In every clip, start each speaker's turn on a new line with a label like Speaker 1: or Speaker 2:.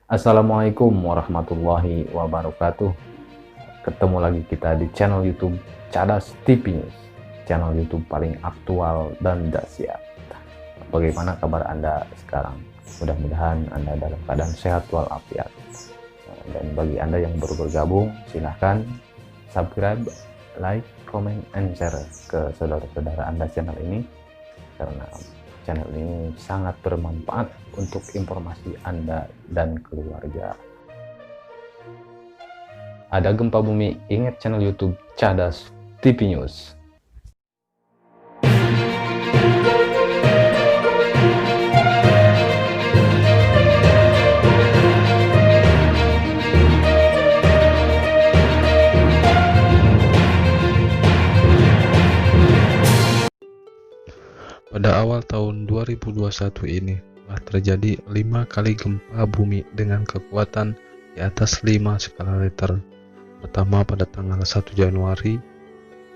Speaker 1: Assalamualaikum warahmatullahi wabarakatuh. Ketemu lagi kita di channel YouTube Cadas TV News, channel YouTube paling aktual dan dahsyat. Bagaimana kabar Anda sekarang? Mudah-mudahan Anda dalam keadaan sehat walafiat. Dan bagi Anda yang baru bergabung, silahkan subscribe, like, comment, and share ke saudara-saudara Anda channel ini, karena channel ini sangat bermanfaat untuk informasi Anda dan keluarga. Ada gempa bumi, ingat channel YouTube Cadas TV News.
Speaker 2: Pada awal tahun 2021 ini telah terjadi 5 kali gempa bumi dengan kekuatan di atas 5 skala Richter. Pertama pada tanggal 1 Januari,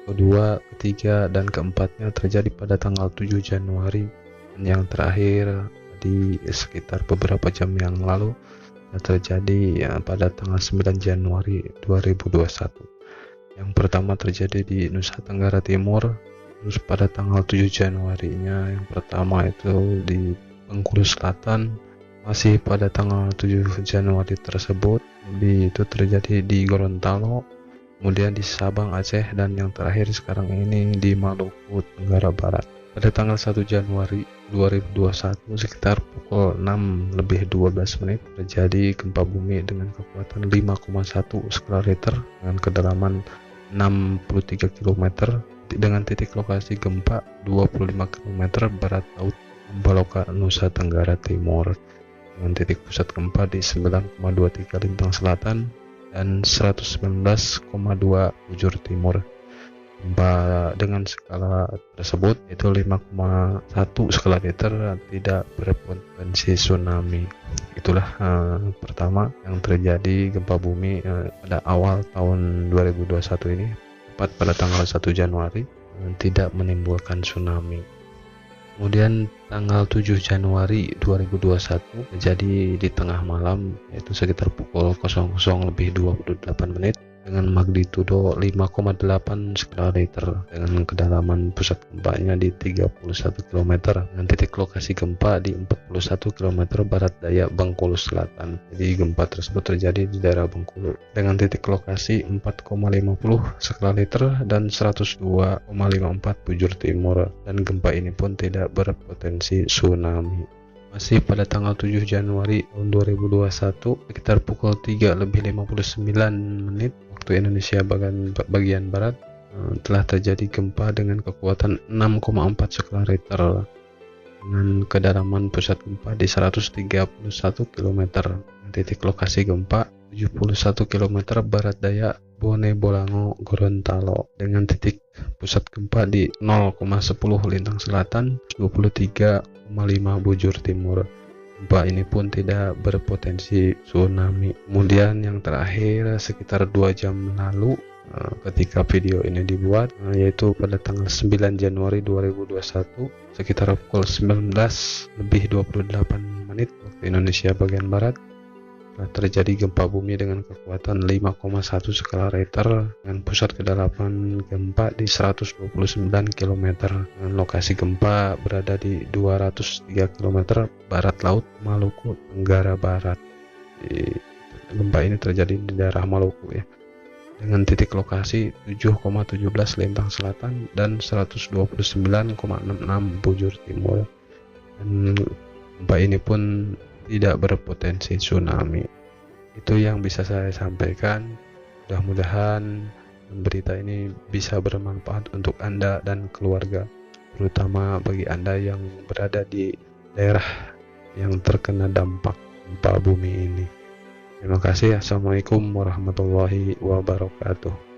Speaker 2: kedua, ketiga, dan keempatnya terjadi pada tanggal 7 Januari, dan yang terakhir di sekitar beberapa jam yang lalu terjadi pada tanggal 9 Januari 2021. Yang pertama terjadi di Nusa Tenggara Timur. Terus pada tanggal 7 Januarinya yang pertama itu di Bengkulu Selatan, masih pada tanggal 7 Januari tersebut itu terjadi di Gorontalo, kemudian di Sabang Aceh, dan yang terakhir sekarang ini di Maluku Tenggara Barat. Pada tanggal 1 Januari 2021 sekitar pukul 6:12 terjadi gempa bumi dengan kekuatan 5,1 skala Richter dengan kedalaman 63 km dengan titik lokasi gempa 25 km barat laut Ambaloka, Nusa Tenggara Timur, dengan titik pusat gempa di 9,23 lintang selatan dan 119,2 bujur timur. Gempa dengan skala tersebut itu 5,1 skala Richter, tidak berpotensi tsunami. Itulah pertama yang terjadi gempa bumi pada awal tahun 2021 ini, tepat pada tanggal 1 Januari, tidak menimbulkan tsunami. Kemudian tanggal 7 Januari 2021 terjadi di tengah malam, yaitu sekitar pukul 00:28 dengan magnitudo 5,8 skala Richter dengan kedalaman pusat gempanya di 31 km dengan titik lokasi gempa di 41 km barat daya Bengkulu Selatan. Jadi gempa tersebut terjadi di daerah Bengkulu dengan titik lokasi 4,50 skala Richter dan 102,54 bujur timur, dan gempa ini pun tidak berpotensi tsunami. Masih pada tanggal 7 Januari tahun 2021 sekitar pukul 3:59 waktu Indonesia bagian barat telah terjadi gempa dengan kekuatan 6,4 skala Richter dengan kedalaman pusat gempa di 131 km. Titik lokasi gempa 71 km barat daya Bone Bolango, Gorontalo, dengan titik pusat gempa di 0,10 lintang selatan 23,5 bujur timur. Gempa ini pun tidak berpotensi tsunami. Kemudian yang terakhir sekitar 2 jam lalu ketika video ini dibuat, yaitu pada tanggal 9 Januari 2021 sekitar pukul 19:28 waktu Indonesia bagian barat terjadi gempa bumi dengan kekuatan 5,1 skala Richter dengan pusat kedalaman gempa di 129 km dengan lokasi gempa berada di 203 km barat laut Maluku Tenggara Barat. Gempa ini terjadi di daerah Maluku dengan titik lokasi 7,17 lintang selatan dan 129,66 bujur timur, dan gempa ini pun tidak berpotensi tsunami. Itu yang bisa saya sampaikan. Mudah-mudahan berita ini bisa bermanfaat untuk Anda dan keluarga, terutama bagi Anda yang berada di daerah yang terkena dampak gempa bumi ini. Terima kasih. Assalamualaikum warahmatullahi wabarakatuh.